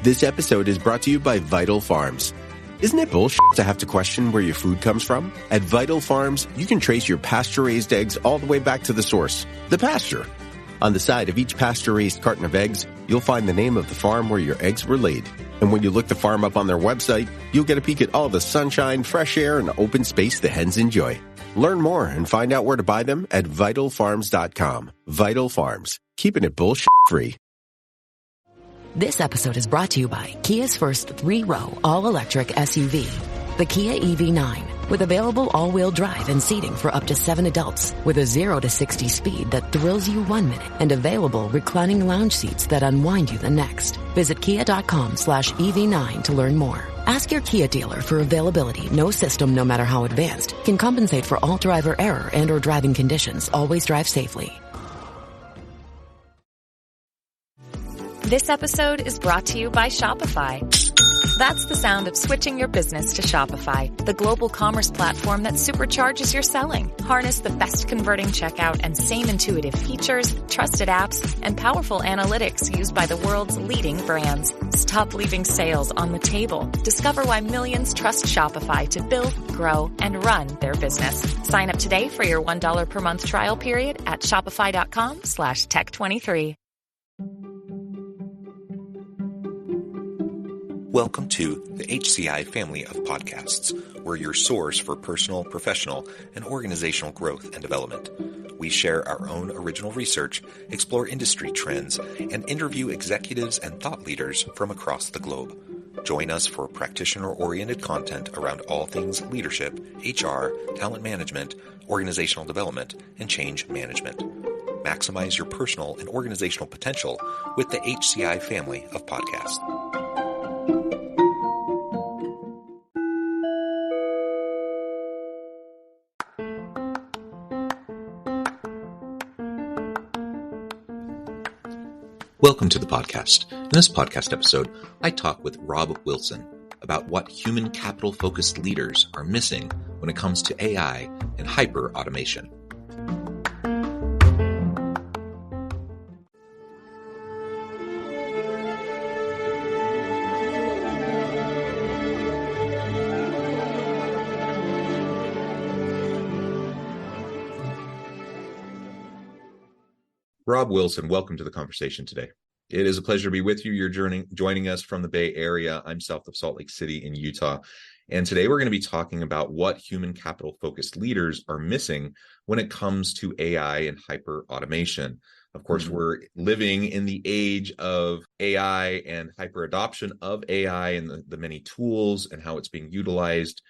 This episode is brought to you by Vital Farms. Isn't it bullshit to have to question where your food comes from? At Vital Farms, you can trace your pasture-raised eggs all the way back to the source, the pasture. On the side of each pasture-raised carton of eggs, you'll find the name of the farm where your eggs were laid. And when you look the farm up on their website, you'll get a peek at all the sunshine, fresh air, and open space the hens enjoy. Learn more and find out where to buy them at vitalfarms.com. Vital Farms, keeping it bullshit-free. This episode is brought to you by Kia's first 3-row all-electric SUV, the Kia EV9, with available all-wheel drive and seating for up to 7 adults, with a 0 to 60 speed that thrills you 1 minute and available reclining lounge seats that unwind you the next. Visit kia.com/EV9 to learn more. Ask your Kia dealer for availability. No system, no matter how advanced, can compensate for all driver error and or driving conditions. Always drive safely. This episode is brought to you by Shopify. That's the sound of switching your business to Shopify, the global commerce platform that supercharges your selling. Harness the best converting checkout and same intuitive features, trusted apps, and powerful analytics used by the world's leading brands. Stop leaving sales on the table. Discover why millions trust Shopify to build, grow, and run their business. Sign up today for your $1 per month trial period at shopify.com/tech23. Welcome to the HCI family of podcasts. We're your source for personal, professional, and organizational growth and development. We share our own original research, explore industry trends, and interview executives and thought leaders from across the globe. Join us for practitioner-oriented content around all things leadership, HR, talent management, organizational development, and change management. Maximize your personal and organizational potential with the HCI family of podcasts. Welcome to the podcast. In this podcast episode, I talk with Robb Wilson about what human capital-focused leaders are missing when it comes to AI and hyper-automation. Robb Wilson, welcome to the conversation today. It is a pleasure to be with you. You're joining us from the Bay Area. I'm south of Salt Lake City in Utah. And today we're going to be talking about what human capital-focused leaders are missing when it comes to AI and hyper-automation. Of course, we're living in the age of AI and hyper-adoption of AI and the many tools and how it's being utilized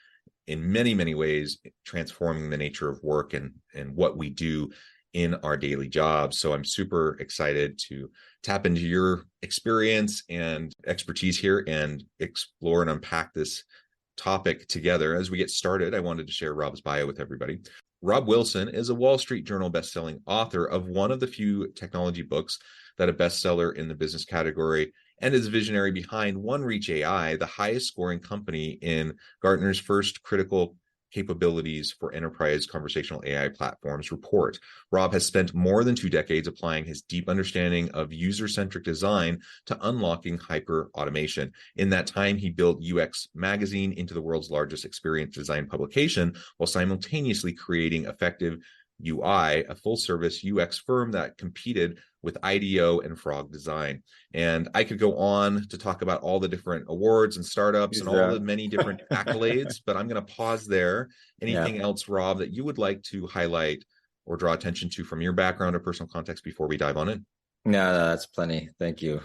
in many, many ways, transforming the nature of work and what we do in our daily jobs. So I'm super excited to tap into your experience and expertise here and explore and unpack this topic together. As we get started, I wanted to share Robb's bio with everybody. Robb Wilson is a Wall Street Journal bestselling author of one of the few technology books that are bestseller in the business category, and is visionary behind OneReach AI, the highest scoring company in Gartner's first critical capabilities for enterprise conversational AI platforms report. Robb has spent more than 2 decades applying his deep understanding of user-centric design to unlocking hyper-automation. In that time, he built UX Magazine into the world's largest experience design publication, while simultaneously creating Effective UI, a full-service UX firm that competed with IDEO and Frog Design. And I could go on to talk about all the different awards and startups and all the many different accolades, but I'm going to pause there. Anything else, Robb, that you would like to highlight or draw attention to from your background or personal context before we dive on in? No, that's plenty. Thank you.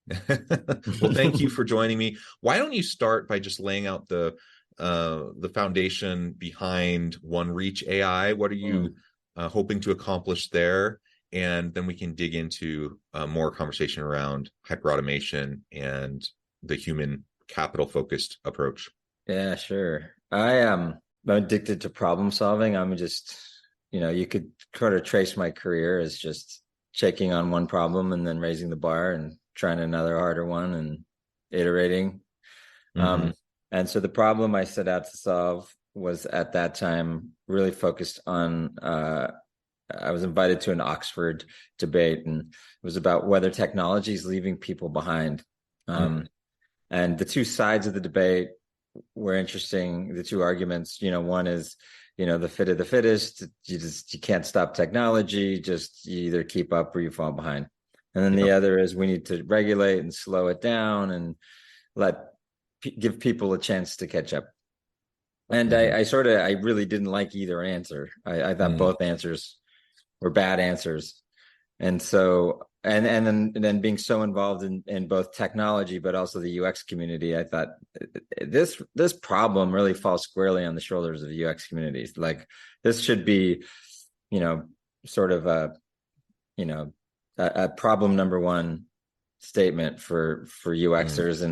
Well, thank you for joining me. Why don't you start by just laying out the foundation behind OneReach AI? What are you hoping to accomplish there? And then we can dig into more conversation around hyperautomation and the human capital focused approach. Yeah, sure. I'm addicted to problem solving. I'm just, you could sort of trace my career as just checking on one problem and then raising the bar and trying another harder one and iterating. And so the problem I set out to solve was at that time really focused on I was invited to an Oxford debate, and it was about whether technology is leaving people behind. And the two sides of the debate were interesting. The two arguments, one is, the fit of the fittest. You can't stop technology. Just you either keep up or you fall behind. And then the other is we need to regulate and slow it down and give people a chance to catch up. And I really didn't like either answer. I thought both answers were bad answers. And so, and then being so involved in both technology, but also the UX community, I thought this problem really falls squarely on the shoulders of UX communities. Like this should be, sort of a problem number one statement for UXers.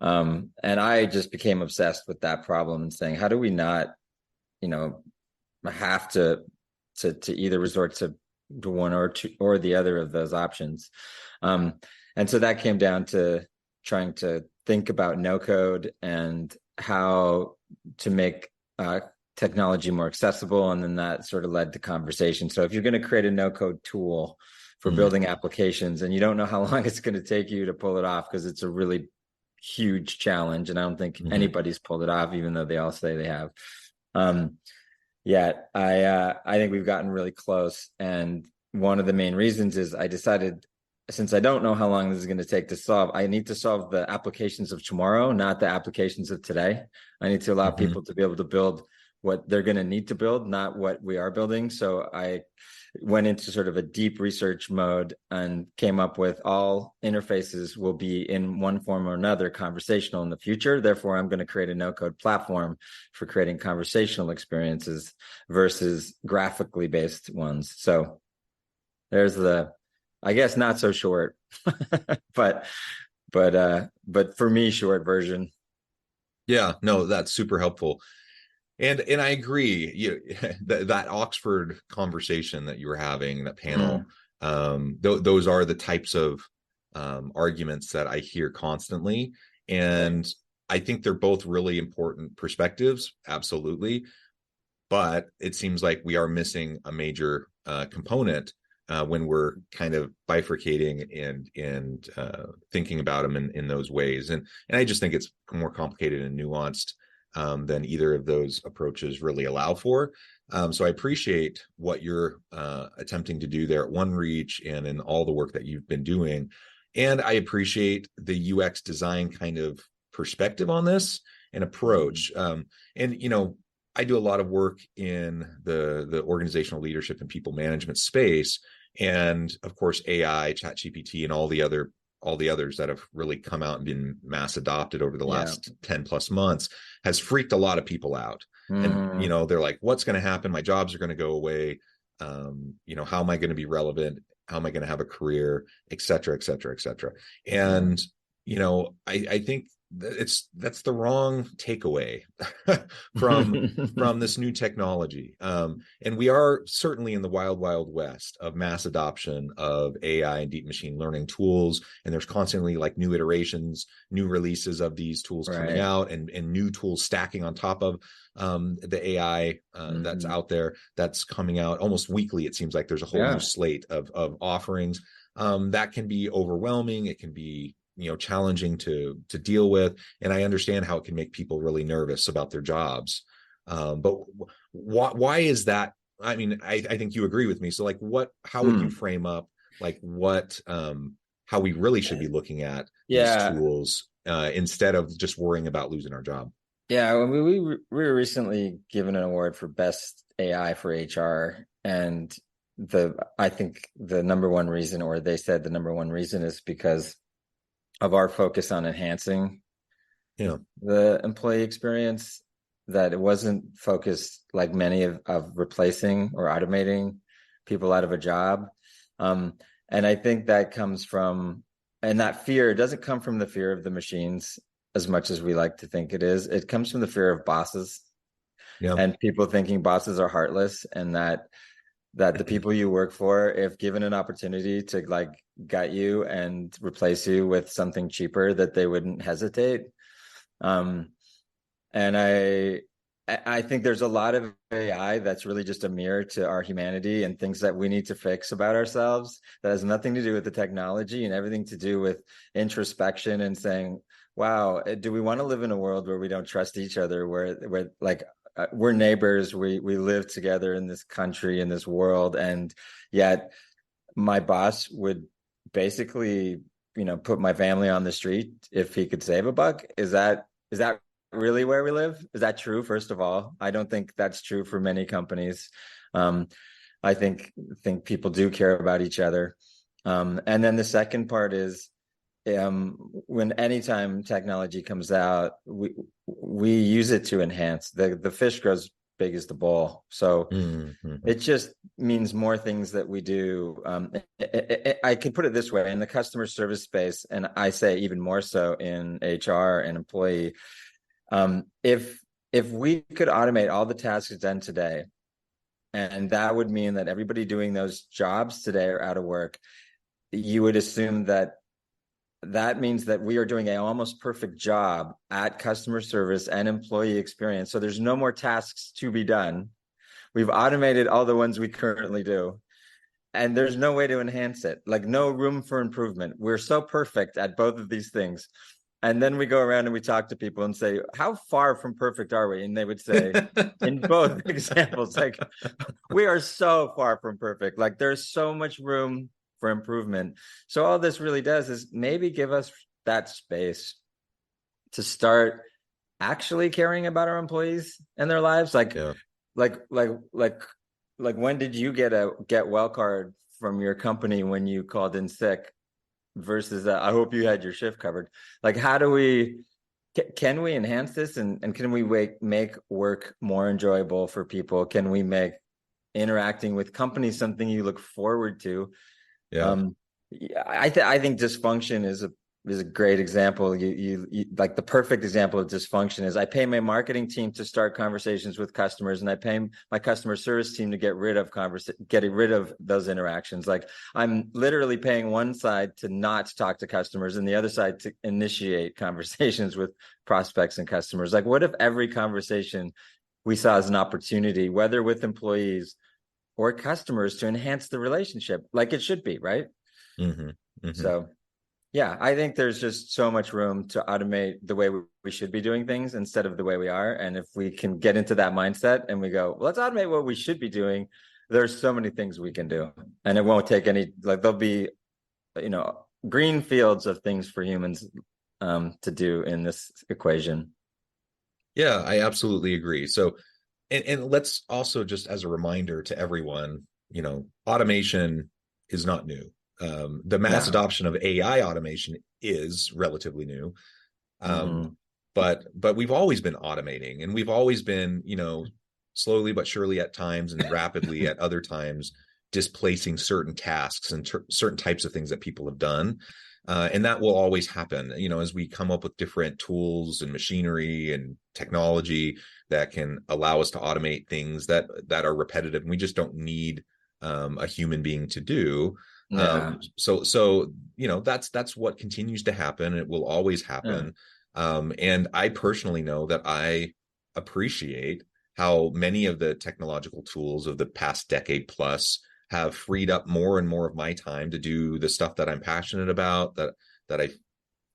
And I just became obsessed with that problem and saying, how do we not, have to either resort to one or two or the other of those options. And so that came down to trying to think about no code and how to make technology more accessible. And then that sort of led to conversation. So if you're going to create a no code tool for building applications and you don't know how long it's going to take you to pull it off, because it's a really huge challenge. And I don't think anybody's pulled it off, even though they all say they have. I think we've gotten really close. And one of the main reasons is I decided, since I don't know how long this is going to take to solve, I need to solve the applications of tomorrow, not the applications of today. I need to allow people to be able to build what they're going to need to build, not what we are building. So I went into sort of a deep research mode and came up with all interfaces will be in one form or another conversational in the future. Therefore, I'm going to create a no-code platform for creating conversational experiences versus graphically based ones. So there's the, I guess, not so short, but for me, short version. Yeah, no, that's super helpful. And I agree. That Oxford conversation that you were having, that panel, those are the types of arguments that I hear constantly. And I think they're both really important perspectives, absolutely. But it seems like we are missing a major component when we're kind of bifurcating and thinking about them in those ways. And I just think it's more complicated and nuanced than either of those approaches really allow for. So I appreciate what you're attempting to do there at OneReach and in all the work that you've been doing. And I appreciate the UX design kind of perspective on this and approach. I do a lot of work in the organizational leadership and people management space. And of course, AI, ChatGPT, and all the others that have really come out and been mass adopted over the last 10 plus months has freaked a lot of people out. And, they're like, what's going to happen? My jobs are going to go away. How am I going to be relevant? How am I going to have a career, et cetera, et cetera, et cetera. And, I think that's the wrong takeaway from this new technology. And we are certainly in the wild, wild west of mass adoption of AI and deep machine learning tools. And there's constantly like new iterations, new releases of these tools coming out and new tools stacking on top of the AI that's out there, that's coming out almost weekly. It seems like there's a whole new slate of offerings that can be overwhelming. It can be challenging to deal with. And I understand how it can make people really nervous about their jobs. But why is that? I mean, I think you agree with me. So like how would you frame up like how we really should be looking at these tools instead of just worrying about losing our job? Yeah. We were recently given an award for best AI for HR. And I think the number one reason, or they said the number one reason, is because of our focus on enhancing the employee experience, that it wasn't focused like many of replacing or automating people out of a job. And I think that comes from, and that fear doesn't come from the fear of the machines as much as we like to think it is. It comes from the fear of bosses and people thinking bosses are heartless, and that the people you work for, if given an opportunity to like gut you and replace you with something cheaper, that they wouldn't hesitate. And I think there's a lot of AI that's really just a mirror to our humanity and things that we need to fix about ourselves that has nothing to do with the technology and everything to do with introspection and saying, wow, do we want to live in a world where we don't trust each other, where like we're neighbors, we live together in this country, in this world, and yet my boss would basically, put my family on the street if he could save a buck? Is that really where we live? Is that true? First of all, I don't think that's true for many companies. I think people do care about each other. And then the second part is, when anytime technology comes out, we use it to enhance. The fish grows big as the bowl. So it just means more things that we do. I could put it this way: in the customer service space, and I say even more so in HR and employee, if we could automate all the tasks done today, and that would mean that everybody doing those jobs today are out of work, you would assume that means that we are doing an almost perfect job at customer service and employee experience. So there's no more tasks to be done. We've automated all the ones we currently do, and there's no way to enhance it, like no room for improvement. We're so perfect at both of these things. And then we go around and we talk to people and say, how far from perfect are we? And they would say, in both examples, like, we are so far from perfect. Like, there's so much room for improvement. So all this really does is maybe give us that space to start actually caring about our employees and their lives. Like when did you get a get well card from your company when you called in sick versus I hope you had your shift covered? Like, how do can we enhance this and can we make work more enjoyable for people? Can we make interacting with companies something you look forward to? I think dysfunction is a great example. You like, the perfect example of dysfunction is I pay my marketing team to start conversations with customers, and I pay my customer service team to get rid of those interactions. Like, I'm literally paying one side to not talk to customers and the other side to initiate conversations with prospects and customers. Like, what if every conversation we saw as an opportunity, whether with employees or customers, to enhance the relationship like it should be, right? So yeah, I think there's just so much room to automate the way we should be doing things instead of the way we are. And if we can get into that mindset and we go, well, let's automate what we should be doing, there's so many things we can do. And it won't take there'll be, green fields of things for humans to do in this equation. Yeah, I absolutely agree. So, and let's also, just as a reminder to everyone, automation is not new. The mass adoption of AI automation is relatively new. But we've always been automating, and we've always been, slowly but surely at times and rapidly at other times, displacing certain tasks and certain types of things that people have done. And that will always happen, as we come up with different tools and machinery and technology that can allow us to automate things that are repetitive and we just don't need a human being to do. So that's what continues to happen. It will always happen. And I personally know that I appreciate how many of the technological tools of the past decade plus have freed up more and more of my time to do the stuff that I'm passionate about, that I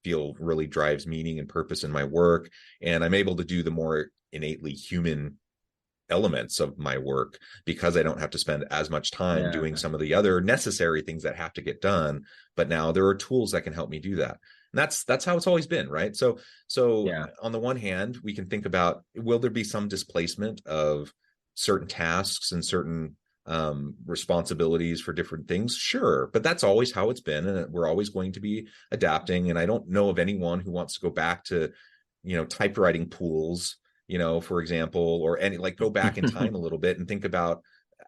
feel really drives meaning and purpose in my work. And I'm able to do the more innately human elements of my work because I don't have to spend as much time doing some of the other necessary things that have to get done. But now there are tools that can help me do that. And that's how it's always been, right? So on the one hand, we can think about, will there be some displacement of certain tasks and certain responsibilities for different things? Sure, but that's always how it's been, and we're always going to be adapting. And I don't know of anyone who wants to go back to typewriting pools, for example, or go back in time a little bit and think about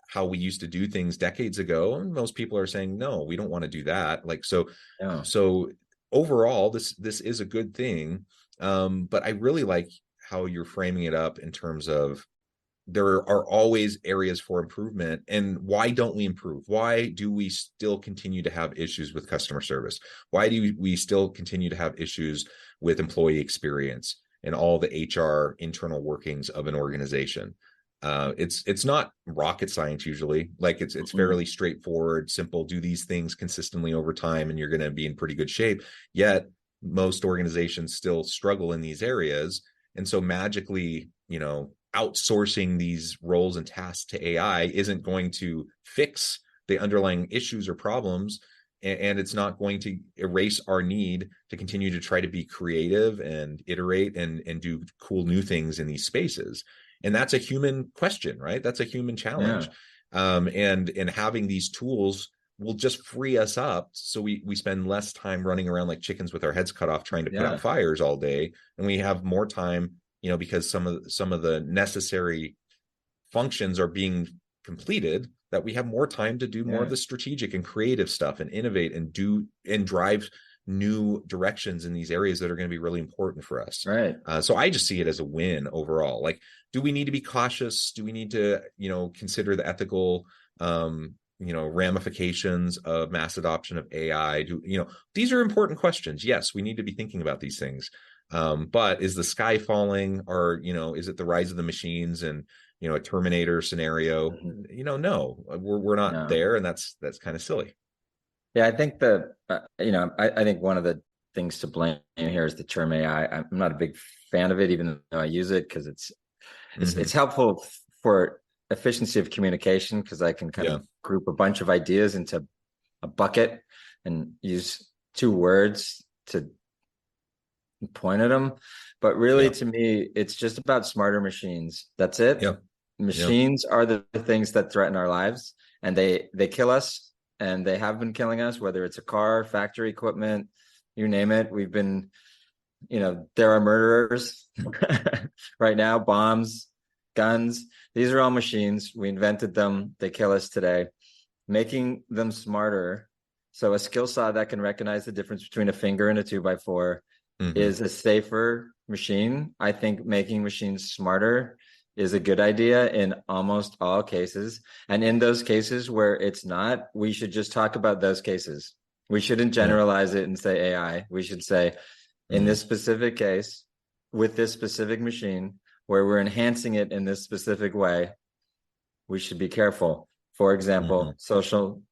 how we used to do things decades ago. And most people are saying, no, we don't want to do that. So overall, this is a good thing. But I really like how you're framing it up in terms of there are always areas for improvement. And why don't we improve? Why do we still continue to have issues with customer service? Why do we still continue to have issues with employee experience? and all the HR internal workings of an organization. It's not rocket science usually. Like it's fairly straightforward, simple. Do these things consistently over time, and you're going to be in pretty good shape. Yet most organizations still struggle in these areas, and so magically, outsourcing these roles and tasks to AI isn't going to fix the underlying issues or problems, and it's not going to erase our need to continue to try to be creative and iterate and do cool new things in these spaces. And that's a human question, right? That's a human challenge. Yeah. And having these tools will just free us up, so we spend less time running around like chickens with our heads cut off trying to put out fires all day, and we have more time, because some of the necessary functions are being completed, that we have more time to do more of the strategic and creative stuff and innovate and do and drive new directions in these areas that are going to be really important for us. Right. So I just see it as a win overall. Like, do we need to be cautious? Do we need to, consider the ethical, ramifications of mass adoption of AI? These are important questions. Yes, we need to be thinking about these things. But is the sky falling, or, is it the rise of the machines and, a Terminator scenario? No, we're not there. And that's kind of silly. Yeah, I think that, I think one of the things to blame here is the term AI. I'm not a big fan of it, even though I use it, because it's helpful for efficiency of communication, because I can kind of group a bunch of ideas into a bucket and use 2 words to point at them. But really, to me, it's just about smarter machines. That's it. Machines are the things that threaten our lives, and they kill us, and they have been killing us, whether it's a car, factory equipment, you name it. We've been, there are murderers right now, bombs, guns. These are all machines. We invented them. They kill us today. Making them smarter, so a skill saw that can recognize the difference between a finger and a 2x4 is a safer machine. I think making machines smarter is a good idea in almost all cases. And in those cases where it's not, we should just talk about those cases. We shouldn't generalize it and say AI. We should say, in this specific case, with this specific machine, where we're enhancing it in this specific way, we should be careful. For example, social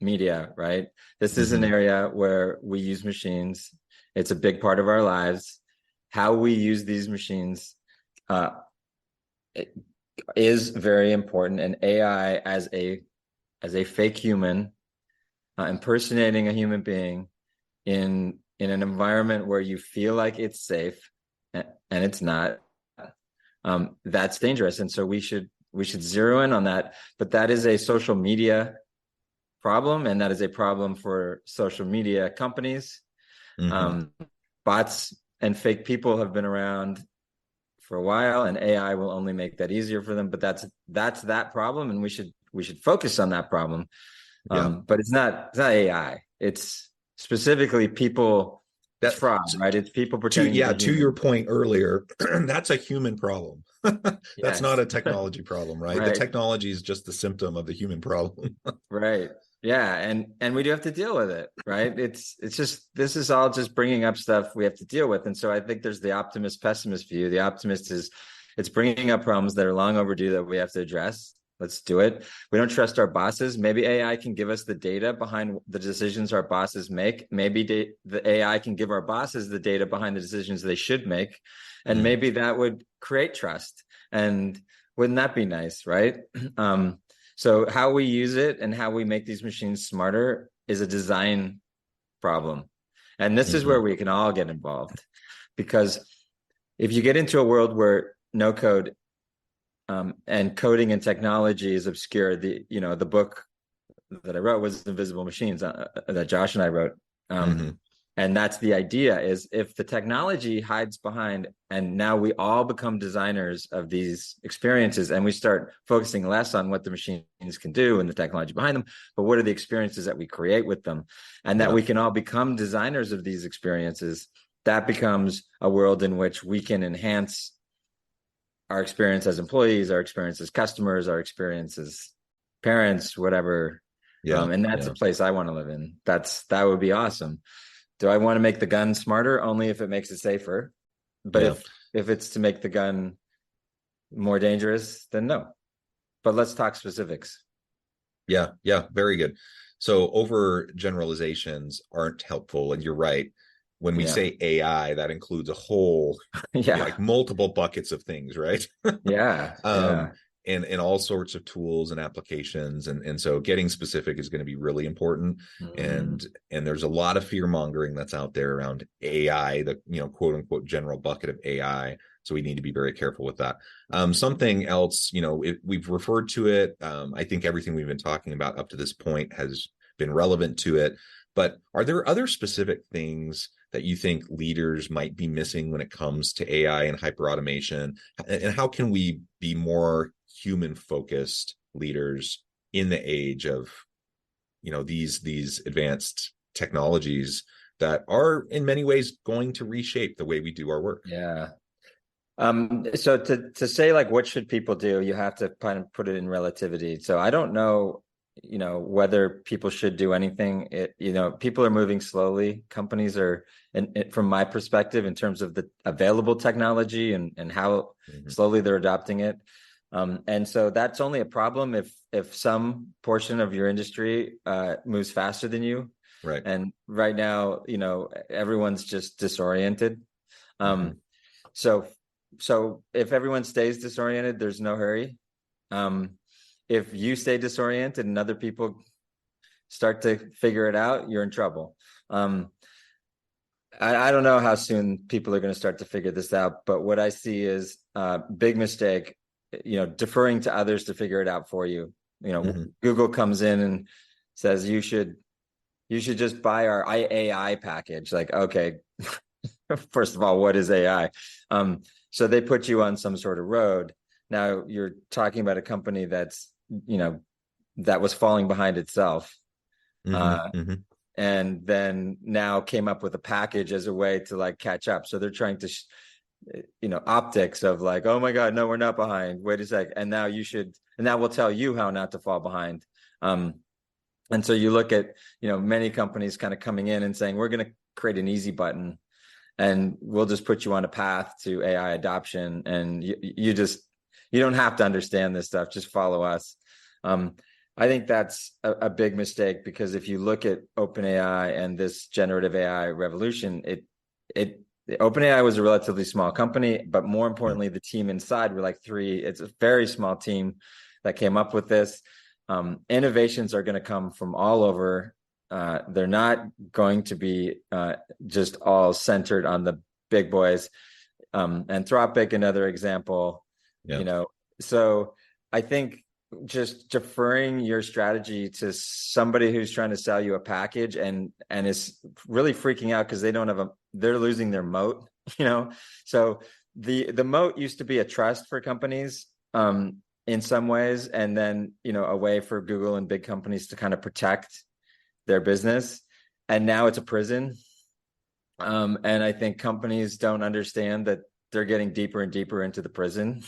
media, right? This is an area where we use machines. It's a big part of our lives. How we use these machines is very important. And AI as a fake human, impersonating a human being in an environment where you feel like it's safe and it's not, that's dangerous. And so we should zero in on that. But that is a social media problem, and that is a problem for social media companies. Bots and fake people have been around for a while, and AI will only make that easier for them. But that's that problem, and we should focus on that problem. But it's not AI. It's specifically people. That's fraud, right? It's people pretending. To your point earlier, that's a human problem. That's not a technology problem, right? The technology is just the symptom of the human problem. Right. Yeah, and we do have to deal with it, right? It's just, this is all just bringing up stuff we have to deal with. And so I think there's the optimist pessimist view. The optimist is it's bringing up problems that are long overdue that we have to address. Let's do it. We don't trust our bosses. Maybe AI can give us the data behind the decisions our bosses make. Maybe the AI can give our bosses the data behind the decisions they should make. And maybe that would create trust. And wouldn't that be nice, right? So how we use it and how we make these machines smarter is a design problem. And this is where we can all get involved. Because if you get into a world where no code and coding and technology is obscure, the book that I wrote was Invisible Machines that Josh and I wrote. And that's the idea, is if the technology hides behind, and now we all become designers of these experiences, and we start focusing less on what the machines can do and the technology behind them, but what are the experiences that we create with them, and that we can all become designers of these experiences, that becomes a world in which we can enhance our experience as employees, our experience as customers, our experience as parents, whatever. And that's a place I want to live in. That would be awesome. Do I want to make the gun smarter? Only if it makes it safer. But If it's to make the gun more dangerous, then no. But let's talk specifics. Yeah, very good. So over generalizations aren't helpful, and you're right. When we say AI, that includes a whole like multiple buckets of things, right? Yeah. And all sorts of tools and applications, and so getting specific is going to be really important. And there's a lot of fear mongering that's out there around AI, the quote unquote general bucket of AI. So we need to be very careful with that. Something else, we've referred to it. I think everything we've been talking about up to this point has been relevant to it. But are there other specific things that you think leaders might be missing when it comes to AI and hyperautomation? And how can we be more human-focused leaders in the age of, these advanced technologies that are in many ways going to reshape the way we do our work? Yeah. So to say like what should people do, you have to kind of put it in relativity. So I don't know, whether people should do anything. People are moving slowly. Companies are, and from my perspective, in terms of the available technology and how slowly they're adopting it. And so that's only a problem if some portion of your industry moves faster than you. Right. And right now, everyone's just disoriented. So if everyone stays disoriented, there's no hurry. If you stay disoriented and other people start to figure it out, you're in trouble. I don't know how soon people are going to start to figure this out, but what I see is a big mistake, deferring to others to figure it out for you. Google comes in and says, you should just buy our AI package. Like, okay, first of all, what is AI? So they put you on some sort of road. Now you're talking about a company that's, that was falling behind itself. And then now came up with a package as a way to like catch up. So they're trying to, optics of like, oh my God, no, we're not behind. Wait a sec. And now and that will tell you how not to fall behind. And so you look at, many companies kind of coming in and saying, we're going to create an easy button and we'll just put you on a path to AI adoption. And you don't have to understand this stuff. Just follow us. I think that's a big mistake, because if you look at OpenAI and this generative AI revolution, OpenAI was a relatively small company, but more importantly, the team inside were like three. It's a very small team that came up with this. Innovations are going to come from all over. They're not going to be just all centered on the big boys. Anthropic, another example. So I think just deferring your strategy to somebody who's trying to sell you a package and is really freaking out because they're losing their moat. So the moat used to be a trust for companies in some ways, and then a way for Google and big companies to kind of protect their business, and now it's a prison. And I think companies don't understand that they're getting deeper and deeper into the prison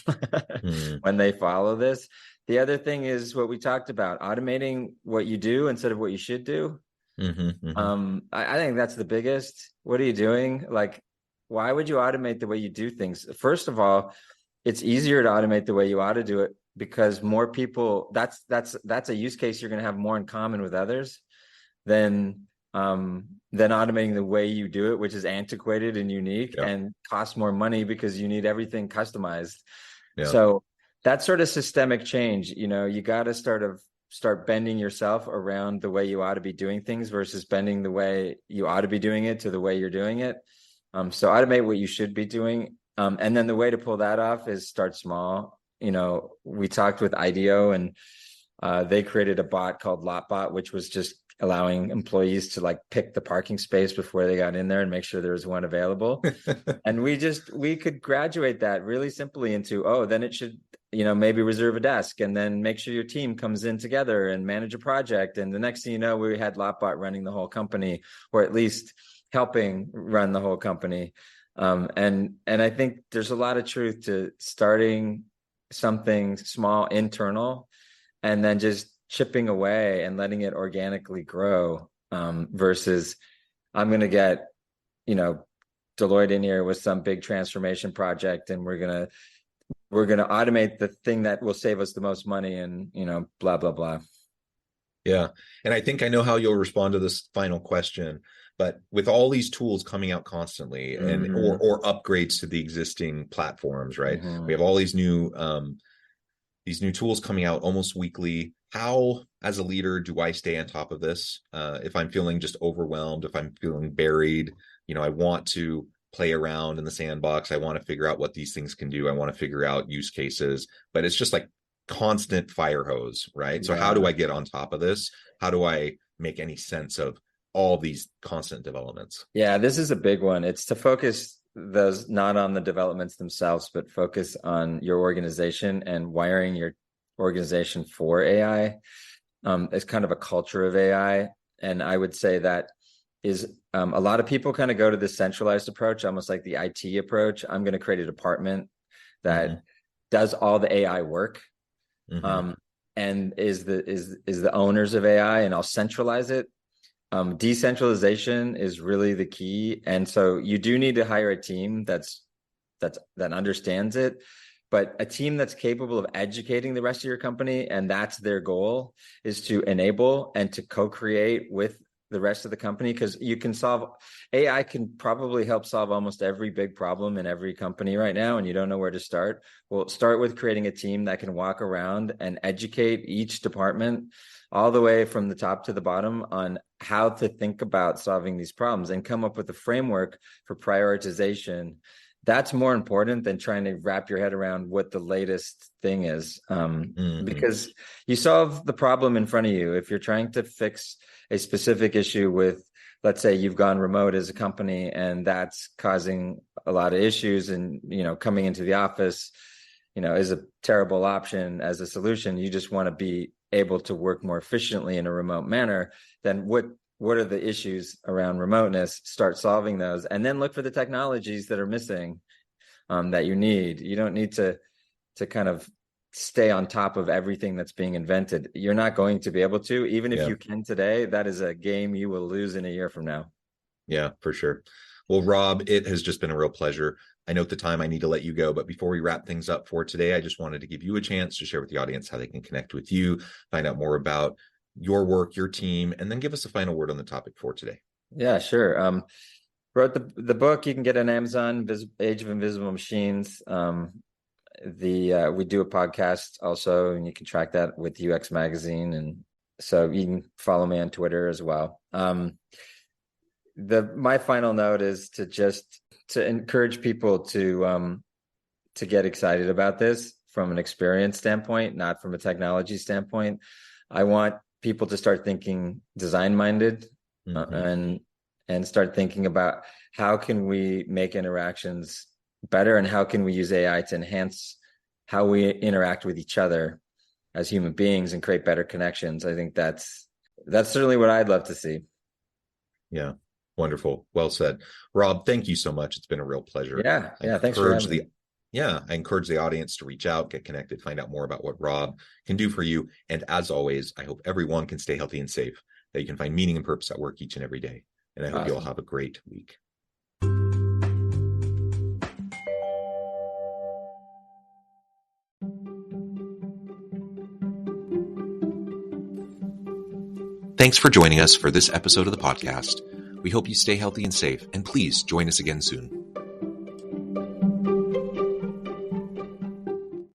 when they follow this. The other thing is what we talked about, automating what you do instead of what you should do. I think that's the biggest. What are you doing? Like, why would you automate the way you do things? First of all, it's easier to automate the way you ought to do it because more people, that's a use case you're going to have more in common with others than automating the way you do it, which is antiquated and unique and costs more money because you need everything customized. So that sort of systemic change, you got to start bending yourself around the way you ought to be doing things versus bending the way you ought to be doing it to the way you're doing it. So automate what you should be doing. And then the way to pull that off is start small. We talked with IDEO and they created a bot called LotBot, which was just allowing employees to like pick the parking space before they got in there and make sure there was one available. And we could graduate that really simply into, then it should, maybe reserve a desk and then make sure your team comes in together and manage a project. And the next thing you know, we had LotBot running the whole company, or at least helping run the whole company. And I think there's a lot of truth to starting something small, internal, and then just chipping away and letting it organically grow, versus I'm going to get, Deloitte in here with some big transformation project, and we're gonna automate the thing that will save us the most money, and blah blah blah. Yeah. And I think I know how you'll respond to this final question, but with all these tools coming out constantly and or upgrades to the existing platforms, right? We have all these new tools coming out almost weekly. How, as a leader, do I stay on top of this? If I'm feeling just overwhelmed, if I'm feeling buried, I want to play around in the sandbox. I want to figure out what these things can do. I want to figure out use cases, but it's just like constant fire hose, right? So how do I get on top of this? How do I make any sense of all these constant developments? Yeah, this is a big one. It's to focus those not on the developments themselves, but focus on your organization and wiring your organization for AI. It's kind of a culture of AI. And I would say that is a lot of people kind of go to the centralized approach, almost like the IT approach. I'm going to create a department that does all the AI work. And is the owners of AI, and I'll centralize it. Decentralization is really the key, and so you do need to hire a team that understands it, but a team that's capable of educating the rest of your company, and that's their goal, is to enable and to co-create with the rest of the company, because AI can probably help solve almost every big problem in every company right now, and you don't know where to start. Well, start with creating a team that can walk around and educate each department all the way from the top to the bottom on how to think about solving these problems and come up with a framework for prioritization. That's more important than trying to wrap your head around what the latest thing is, because you solve the problem in front of you. If you're trying to fix a specific issue with, let's say you've gone remote as a company and that's causing a lot of issues, and coming into the office is a terrible option as a solution. You just want to be able to work more efficiently in a remote manner. Then what are the issues around remoteness? Start solving those, and then look for the technologies that are missing, that you need. You don't need to kind of stay on top of everything that's being invented. You're not going to be able to, even if you can today. That is a game you will lose in a year from now. Yeah, for sure. Well, Robb, it has just been a real pleasure. I know at the time I need to let you go, but before we wrap things up for today, I just wanted to give you a chance to share with the audience how they can connect with you, find out more about your work, your team, and then give us a final word on the topic for today. Yeah, sure. Wrote the book. You can get on Amazon, Age of Invisible Machines. We do a podcast also, and you can track that with UX Magazine, and so you can follow me on Twitter as well. My final note is to encourage people to get excited about this from an experience standpoint, not from a technology standpoint. I want people to start thinking design minded, and start thinking about how can we make interactions better, and how can we use AI to enhance how we interact with each other as human beings and create better connections. I think that's certainly what I'd love to see. Yeah. Wonderful. Well said. Robb, thank you so much. It's been a real pleasure. Yeah. Thanks for having me. I encourage the audience to reach out, get connected, find out more about what Robb can do for you. And as always, I hope everyone can stay healthy and safe, that you can find meaning and purpose at work each and every day. And I hope you all have a great week. Thanks for joining us for this episode of the podcast. We hope you stay healthy and safe, and please join us again soon.